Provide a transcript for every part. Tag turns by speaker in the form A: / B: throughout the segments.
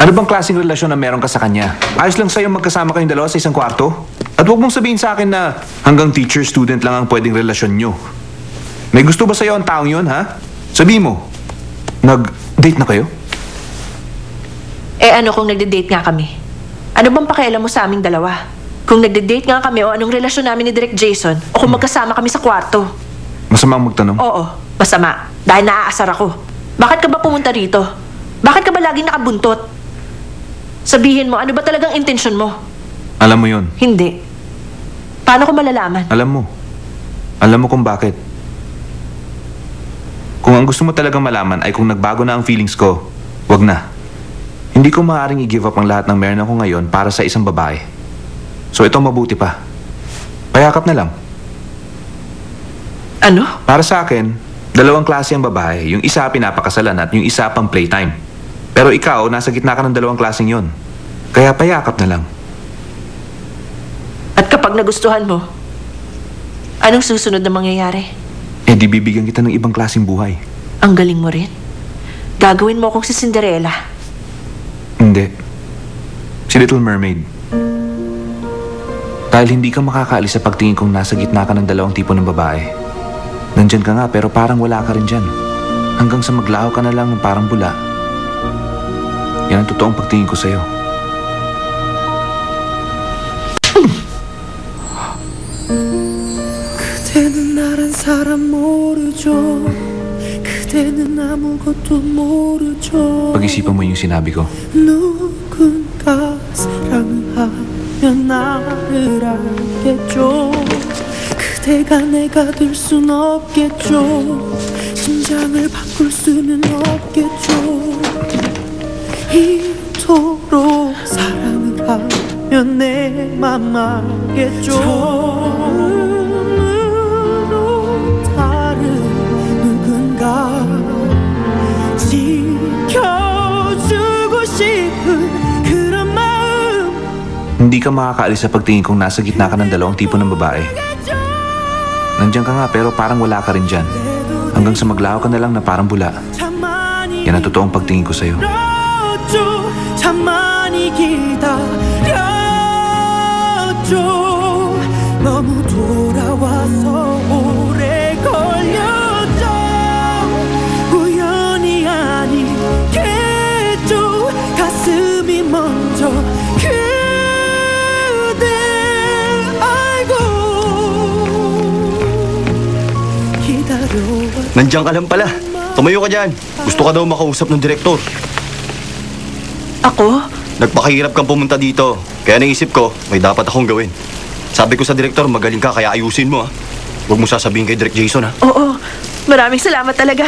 A: Ano bang klaseng relasyon na meron ka sa kanya? Ayos lang sa'yo magkasama kayong dalawa sa isang kwarto? At huwag mong sabihin sa akin na hanggang teacher-student lang ang pwedeng relasyon nyo. May gusto ba sa'yo ang taong yun, ha? Sabihin mo, nag-date na kayo?
B: Eh ano kung nagde-date nga kami? Ano bang pakialam mo sa aming dalawa? Kung nagde-date nga kami o anong relasyon namin ni Direk Jason o kung magkasama kami sa kwarto?
A: Masamang magtanong?
B: Oo, masama. Dahil naaasar ako. Bakit ka ba pumunta rito? Bakit ka ba laging nakabuntot? Sabihin mo, ano ba talagang intensyon mo?
A: Alam mo yun.
B: Hindi. Paano ko malalaman?
A: Alam mo. Alam mo kung bakit. Kung ang gusto mo talagang malaman ay kung nagbago na ang feelings ko, wag na. Hindi ko maaaring i-give up ang lahat ng meron ako ngayon para sa isang babae. So ito mabuti pa. Payakap na lang.
B: Ano?
A: Para sa akin, dalawang klase ang babae. Yung isa pinapakasalan at yung isa pang playtime. Pero ikaw, nasa gitna ka ng dalawang klaseng yon. Kaya payakap na lang.
B: At kapag nagustuhan mo, anong susunod na mangyayari?
A: Eh di bibigyan kita ng ibang klaseng buhay.
B: Ang galing mo rin. Gagawin mo akong si Cinderella.
A: Hindi. Si Little Mermaid. Dahil hindi ka makakaalis sa pagtingin kong nasa gitna ka ng dalawang tipo ng babae. Nandyan ka nga pero parang wala ka rin dyan. Hanggang sa maglaho ka na lang ng parang bula. Yan ang totoong pagtingin ko sa'yo.
C: 그대는 나란 사람 모르죠. 그대는 아무것도 모르죠.
A: Pag-isipan mo yung sinabi ko.
C: 누군가 사랑을 하면 나를 알겠죠. 그대가 내가 될 순 없겠죠. 심장을 바꿀 수는 없겠죠. 이토록 사랑을 하면 내 맘 알겠죠. 눈으로 다른 누군가 지켜주고 싶은 그런 마음.
A: Hindi ka makakaalis sa pagtingin kong nasa gitna ka ng dalawang tipo ng babae. Nandiyan ka nga pero parang wala ka rin dyan. Hanggang sa maglaho ka na lang na parang bula. Yan ang totoong pagtingin ko sa'yo.
C: 참 많이 기다렸죠. 너무 돌아와서 오래 걸렸죠. 우연이 아니겠죠. 가슴이 먼저 그대 알고 기다려왔죠.
D: Nandiyan ka lang pala. Tumayo ka dyan. Gusto ka daw makausap ng direktor.
B: Ako?
D: Nagpakahirap kang pumunta dito. Kaya naisip ko, may dapat akong gawin. Sabi ko sa direktor, magaling ka, kaya ayusin mo, ha. Huwag mo sasabihin kay Direk Jason, ha.
B: Oo. Maraming salamat talaga.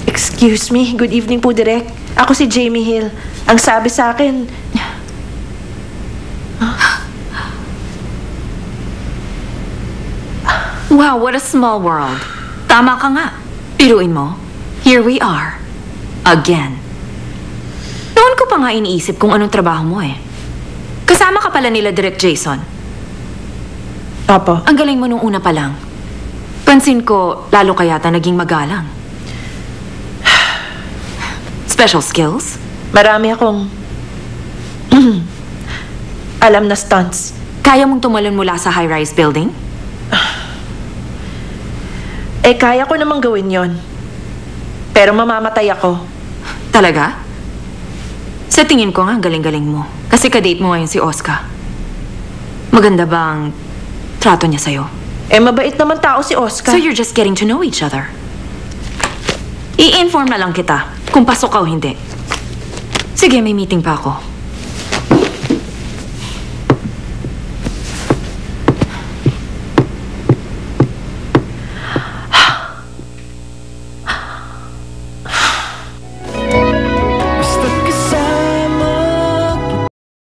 B: Excuse me. Good evening po, Direk. Ako si Jamie Hill. Ang sabi sa akin...
E: Wow, what a small world. Tama ka nga. Piruin mo, here we are. Again. Noon ko pa nga iniisip kung anong trabaho mo eh. Kasama ka pala nila Direk Jason.
B: Opo.
E: Ang galing mo nung una pa lang. Pansin ko, lalo ka yata naging magalang. Special skills?
B: Marami akong... alam na stunts.
E: Kaya mong tumalon mula sa high-rise building?
B: Eh, kaya ko namang gawin yon. Pero mamamatay ako.
E: Talaga? Sa tingin ko nga, ang galing-galing mo. Kasi kadate mo ngayon si Oscar. Maganda bang trato niya sa'yo?
B: Eh, mabait naman tao si Oscar.
E: So you're just getting to know each other. I-inform na lang kita kung pasok ka o hindi. Sige, may meeting pa ako.